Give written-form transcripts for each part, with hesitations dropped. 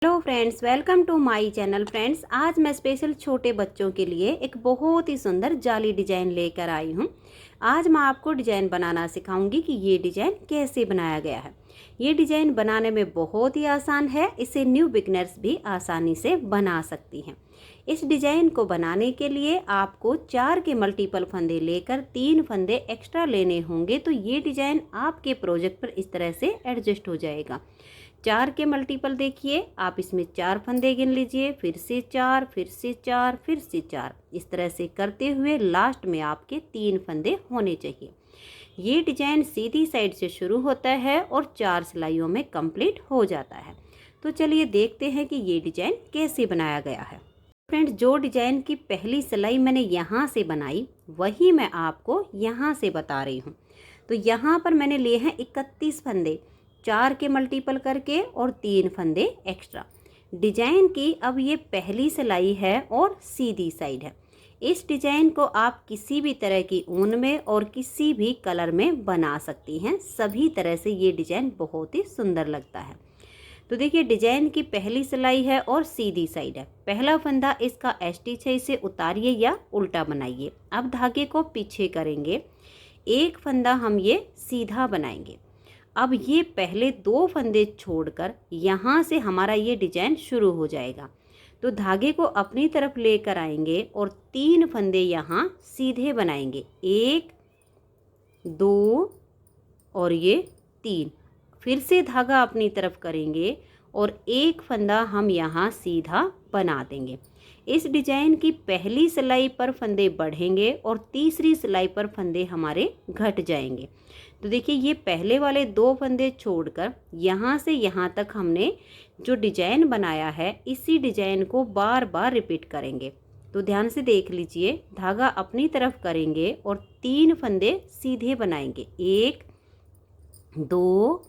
Hello friends, welcome to my channel. Friends, आज मैं special छोटे बच्चों के लिए एक बहुत ही सुंदर जाली डिज़ाइन लेकर आई हूँ। आज मैं आपको डिज़ाइन बनाना सिखाऊंगी कि ये डिज़ाइन कैसे बनाया गया है। ये डिज़ाइन बनाने में बहुत ही आसान है, इसे न्यू बिगनर्स भी आसानी से बना सकती हैं। इस डिज़ाइन को बनाने के लिए आपको 4 के मल्टीपल फंदे लेकर 3 फंदे एक्स्ट्रा लेने होंगे, तो ये डिज़ाइन आपके प्रोजेक्ट पर इस तरह से एडजस्ट हो जाएगा। 4 के मल्टीपल देखिए, आप इसमें 4 फंदे गिन लीजिए, फिर से 4, फिर से 4, फिर से 4, इस तरह से करते हुए लास्ट में आपके 3 फंदे होने चाहिए। ये डिजाइन सीधी साइड से शुरू होता है और 4 सिलाइयों में कंप्लीट हो जाता है। तो चलिए देखते हैं कि ये डिजाइन कैसे बनाया गया है। फ्रेंड्स, जो डिजाइन की पहली सिलाई मैंने यहाँ से बनाई वही मैं आपको यहाँ से बता रही हूँ। तो यहाँ पर मैंने लिए हैं 31 फंदे, 4 के मल्टीपल करके और 3 फंदे एक्स्ट्रा। डिजाइन की अब ये पहली सिलाई है और सीधी साइड है। इस डिजाइन को आप किसी भी तरह की ऊन में और किसी भी कलर में बना सकती हैं। सभी तरह से ये डिजाइन बहुत ही सुंदर लगता है। तो देखिए, डिजाइन की पहली सिलाई है और सीधी साइड है। पहला फंदा इसका स्टिच है, इसे उतारिए या उल्टा बनाइए। अब धागे को पीछे करेंगे, एक फंदा हम ये सीधा बनाएंगे। अब ये पहले 2 फंदे छोड़कर यहाँ से हमारा ये डिजाइन शुरू हो जाएगा। तो धागे को अपनी तरफ लेकर आएंगे और 3 फंदे यहाँ सीधे बनाएंगे, 1 2 और ये 3। फिर से धागा अपनी तरफ करेंगे और एक फंदा हम यहाँ सीधा बना देंगे। इस डिजाइन की पहली सिलाई पर फंदे बढ़ेंगे और तीसरी सिलाई पर फंदे हमारे घट जाएंगे। तो देखिए, ये पहले वाले 2 फंदे छोड़कर यहाँ से यहाँ तक हमने जो डिजाइन बनाया है, इसी डिजाइन को बार बार रिपीट करेंगे। तो ध्यान से देख लीजिए, धागा अपनी तरफ करेंगे और 3 फंदे सीधे बनाएंगे, 1 2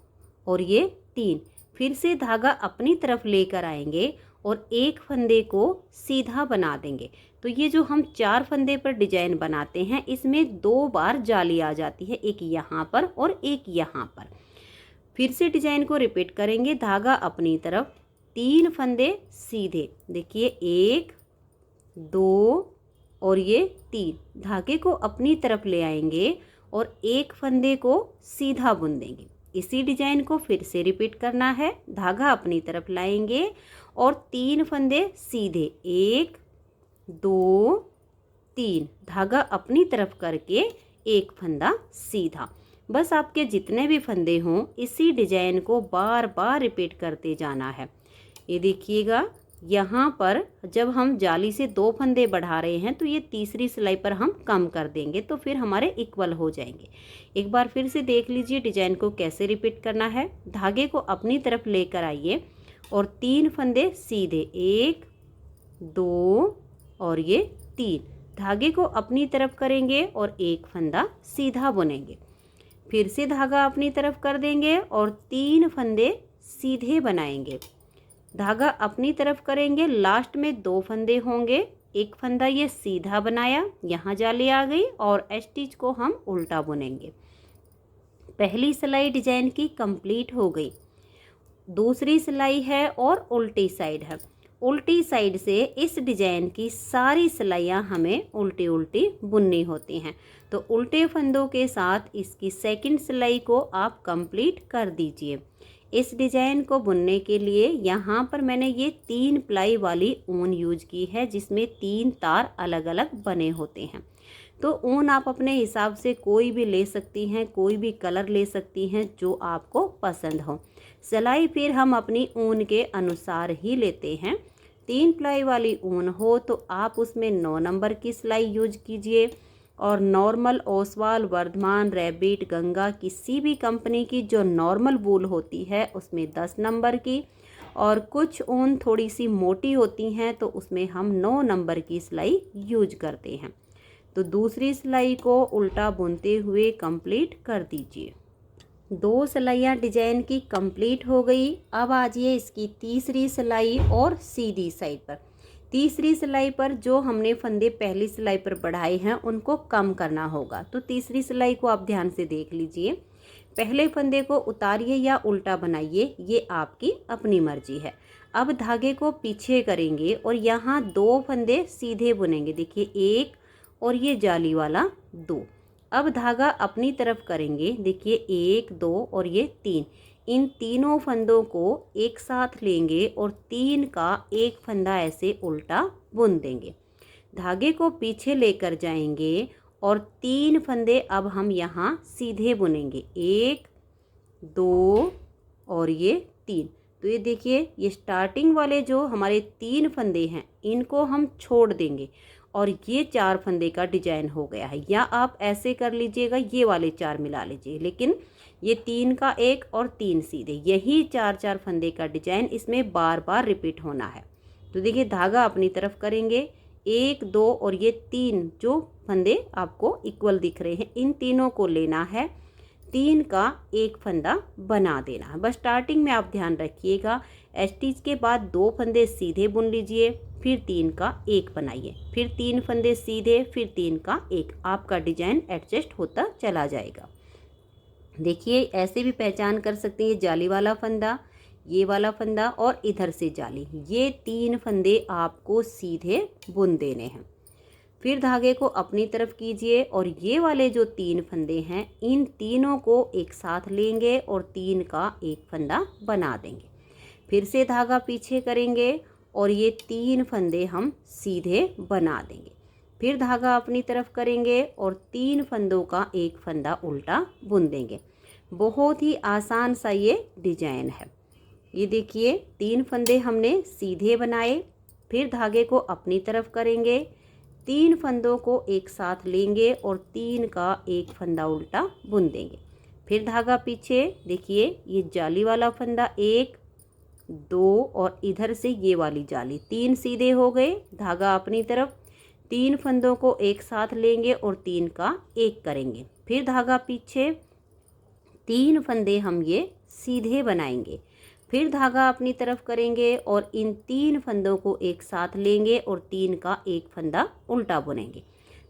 और ये 3। फिर से धागा अपनी तरफ लेकर आएंगे और एक फंदे को सीधा बना देंगे। तो ये जो हम 4 फंदे पर डिजाइन बनाते हैं, इसमें 2 बार जाली आ जाती है, एक यहाँ पर और एक यहाँ पर। फिर से डिजाइन को रिपीट करेंगे, धागा अपनी तरफ, 3 फंदे सीधे, देखिए 1 2 और ये 3। धागे को अपनी तरफ ले आएंगे और एक फंदे को सीधा बुन देंगे। इसी डिजाइन को फिर से रिपीट करना है, धागा अपनी तरफ लाएंगे और 3 फंदे सीधे, 1 2 3, धागा अपनी तरफ करके एक फंदा सीधा। बस आपके जितने भी फंदे हों, इसी डिजाइन को बार बार रिपीट करते जाना है। ये देखिएगा, यहाँ पर जब हम जाली से 2 फंदे बढ़ा रहे हैं तो ये तीसरी सिलाई पर हम कम कर देंगे, तो फिर हमारे इक्वल हो जाएंगे। एक बार फिर से देख लीजिए डिजाइन को कैसे रिपीट करना है। धागे को अपनी तरफ लेकर आइए और 3 फंदे सीधे, 1 2 और ये 3। धागे को अपनी तरफ करेंगे और एक फंदा सीधा बुनेंगे। फिर से धागा अपनी तरफ कर देंगे और 3 फंदे सीधे बनाएंगे। धागा अपनी तरफ करेंगे, लास्ट में 2 फंदे होंगे, एक फंदा ये सीधा बनाया, यहाँ जाली आ गई और स्टिच को हम उल्टा बुनेंगे। पहली सिलाई डिजाइन की कंप्लीट हो गई। दूसरी सिलाई है और उल्टी साइड है। उल्टी साइड से इस डिजाइन की सारी सिलाइयाँ हमें उल्टी उल्टी बुननी होती हैं। तो उल्टे फंदों के साथ इसकी सेकंड सिलाई को आप कंप्लीट कर दीजिए। इस डिजाइन को बुनने के लिए यहाँ पर मैंने ये 3 प्लाई वाली ऊन यूज की है, जिसमें 3 तार अलग अलग बने होते हैं। तो ऊन आप अपने हिसाब से कोई भी ले सकती हैं, कोई भी कलर ले सकती हैं जो आपको पसंद हो। सिलाई फिर हम अपनी ऊन के अनुसार ही लेते हैं। 3 प्लाई वाली ऊन हो तो आप उसमें 9 नंबर की सिलाई यूज कीजिए, और नॉर्मल ओसवाल, वर्धमान, रैबिट, गंगा, किसी भी कंपनी की जो नॉर्मल वूल होती है उसमें 10 नंबर की, और कुछ ऊन थोड़ी सी मोटी होती हैं तो उसमें हम 9 नंबर की सिलाई यूज करते हैं। तो दूसरी सिलाई को उल्टा बुनते हुए कंप्लीट कर दीजिए। 2 सिलाइयाँ डिजाइन की कंप्लीट हो गई। अब आ जाइए इसकी तीसरी सिलाई और सीधी साइड पर। तीसरी सिलाई पर जो हमने फंदे पहली सिलाई पर बढ़ाए हैं उनको कम करना होगा। तो तीसरी सिलाई को आप ध्यान से देख लीजिए। पहले फंदे को उतारिए या उल्टा बनाइए, ये आपकी अपनी मर्जी है। अब धागे को पीछे करेंगे और यहाँ 2 फंदे सीधे बुनेंगे। देखिए 1 और ये जाली वाला 2। अब धागा अपनी तरफ करेंगे। देखिए 1 2 और ये 3। इन तीनों फंदों को एक साथ लेंगे और 3 का एक फंदा ऐसे उल्टा बुन देंगे। धागे को पीछे लेकर जाएंगे और 3 फंदे अब हम यहाँ सीधे बुनेंगे। 1 2 और ये 3। तो ये देखिए ये स्टार्टिंग वाले जो हमारे 3 फंदे हैं इनको हम छोड़ देंगे और ये 4 फंदे का डिजाइन हो गया है। या आप ऐसे कर लीजिएगा, ये वाले 4 मिला लीजिए, लेकिन ये 3 का 1 और 3 सीधे, यही 4 फंदे का डिजाइन इसमें बार बार रिपीट होना है। तो देखिए धागा अपनी तरफ करेंगे, 1 2 और ये 3 जो फंदे आपको इक्वल दिख रहे हैं इन तीनों को लेना है, 3 का एक फंदा बना देना है। बस स्टार्टिंग में आप ध्यान रखिएगा, स्टिच के बाद 2 फंदे सीधे बुन लीजिए, फिर 3 का एक बनाइए, फिर 3 फंदे सीधे, फिर 3 का एक। आपका डिजाइन एडजस्ट होता चला जाएगा। देखिए ऐसे भी पहचान कर सकते हैं, जाली वाला फंदा, ये वाला फंदा और इधर से जाली, ये 3 फंदे आपको सीधे बुन देने हैं। फिर धागे को अपनी तरफ कीजिए और ये वाले जो 3 फंदे हैं इन तीनों को एक साथ लेंगे और 3 का एक फंदा बना देंगे। फिर से धागा पीछे करेंगे और ये 3 फंदे हम सीधे बना देंगे। फिर धागा अपनी तरफ करेंगे और 3 फंदों का एक फंदा उल्टा बुन देंगे। बहुत ही आसान सा ये डिजाइन है। ये देखिए 3 फंदे हमने सीधे बनाए, फिर धागे को अपनी तरफ करेंगे, 3 फंदों को एक साथ लेंगे और 3 का एक फंदा उल्टा बुन देंगे। फिर धागा पीछे, देखिए ये जाली वाला फंदा 1 2 और इधर से ये वाली जाली, 3 सीधे हो गए। धागा अपनी तरफ, 3 फंदों को एक साथ लेंगे और 3 का एक करेंगे। फिर धागा पीछे, 3 फंदे हम ये सीधे बनाएंगे। फिर धागा अपनी तरफ करेंगे और इन 3 फंदों को एक साथ लेंगे और 3 का एक फंदा उल्टा बुनेंगे।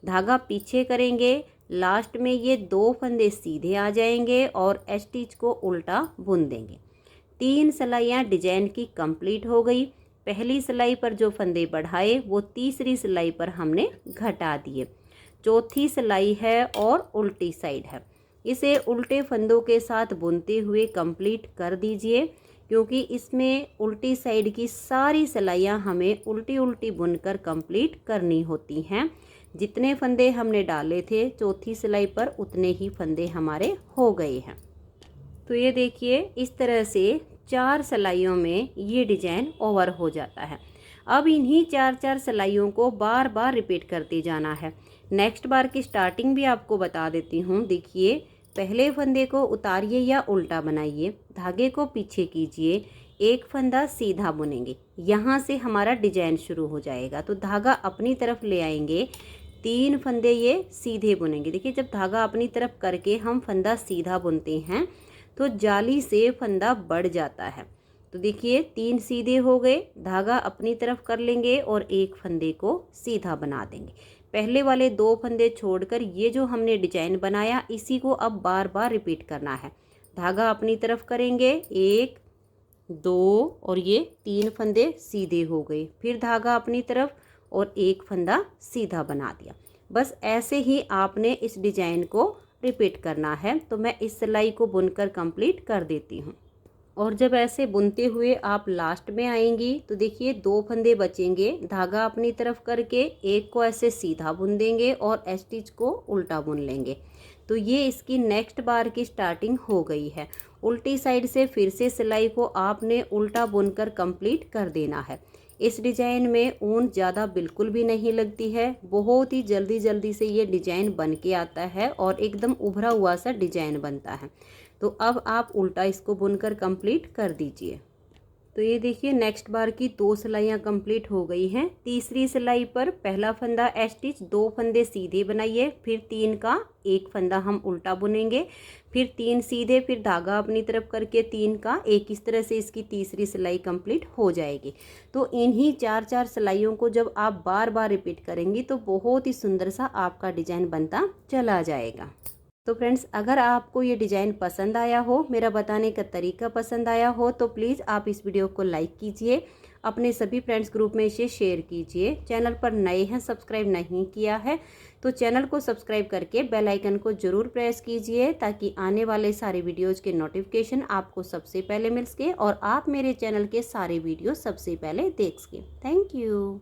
धागा पीछे करेंगे, लास्ट में ये 2 फंदे सीधे आ जाएंगे और स्टिच को उल्टा बुन देंगे। 3 सिलाइयाँ डिजाइन की कंप्लीट हो गई। पहली सिलाई पर जो फंदे बढ़ाए वो तीसरी सिलाई पर हमने घटा दिए। चौथी सिलाई है और उल्टी साइड है, इसे उल्टे फंदों के साथ बुनते हुए कंप्लीट कर दीजिए, क्योंकि इसमें उल्टी साइड की सारी सिलाइयाँ हमें उल्टी उल्टी बुनकर कंप्लीट करनी होती हैं। जितने फंदे हमने डाले थे चौथी सिलाई पर उतने ही फंदे हमारे हो गए हैं। तो ये देखिए इस तरह से 4 सिलाइयों में ये डिजाइन ओवर हो जाता है। अब इन्हीं 4 सिलाइयों को बार बार रिपीट करते जाना है। नेक्स्ट बार की स्टार्टिंग भी आपको बता देती हूँ। देखिए पहले फंदे को उतारिए या उल्टा बनाइए, धागे को पीछे कीजिए, एक फंदा सीधा बुनेंगे, यहाँ से हमारा डिजाइन शुरू हो जाएगा। तो धागा अपनी तरफ ले आएंगे, 3 फंदे ये सीधे बुनेंगे। देखिए जब धागा अपनी तरफ करके हम फंदा सीधा बुनते हैं तो जाली से फंदा बढ़ जाता है। तो देखिए 3 सीधे हो गए, धागा अपनी तरफ कर लेंगे और एक फंदे को सीधा बना देंगे। पहले वाले 2 फंदे छोड़कर ये जो हमने डिजाइन बनाया इसी को अब बार बार रिपीट करना है। धागा अपनी तरफ करेंगे, 1 2 और ये 3 फंदे सीधे हो गए। फिर धागा अपनी तरफ और एक फंदा सीधा बना दिया। बस ऐसे ही आपने इस डिजाइन को रिपीट करना है। तो मैं इस सिलाई को बुनकर कंप्लीट कर देती हूँ। और जब ऐसे बुनते हुए आप लास्ट में आएंगी तो देखिए 2 फंदे बचेंगे, धागा अपनी तरफ करके एक को ऐसे सीधा बुन देंगे और स्टिच को उल्टा बुन लेंगे। तो ये इसकी नेक्स्ट बार की स्टार्टिंग हो गई है। उल्टी साइड से फिर से सिलाई को आपने उल्टा बुनकर कंप्लीट कर देना है। इस डिजाइन में ऊन ज़्यादा बिल्कुल भी नहीं लगती है, बहुत ही जल्दी जल्दी से ये डिजाइन बन के आता है और एकदम उभरा हुआ सा डिजाइन बनता है। तो अब आप उल्टा इसको बुनकर कंप्लीट कर दीजिए। तो ये देखिए नेक्स्ट बार की 2 सिलाइयाँ कंप्लीट हो गई हैं। तीसरी सिलाई पर पहला फंदा स्टिच, 2 फंदे सीधे बनाइए, फिर 3 का एक फंदा हम उल्टा बुनेंगे, फिर 3 सीधे, फिर धागा अपनी तरफ करके 3 का एक, इस तरह से इसकी तीसरी सिलाई कंप्लीट हो जाएगी। तो इन्हीं 4 सिलाइयों को जब आप बार बार रिपीट करेंगी तो बहुत ही सुंदर सा आपका डिजाइन बनता चला जाएगा। तो फ्रेंड्स, अगर आपको ये डिज़ाइन पसंद आया हो, मेरा बताने का तरीका पसंद आया हो, तो प्लीज़ आप इस वीडियो को लाइक कीजिए, अपने सभी फ्रेंड्स ग्रुप में इसे शेयर कीजिए। चैनल पर नए हैं, सब्सक्राइब नहीं किया है तो चैनल को सब्सक्राइब करके बेल आइकन को ज़रूर प्रेस कीजिए, ताकि आने वाले सारे वीडियोज़ के नोटिफिकेशन आपको सबसे पहले मिल सके और आप मेरे चैनल के सारे वीडियो सबसे पहले देख सकें। Thank you.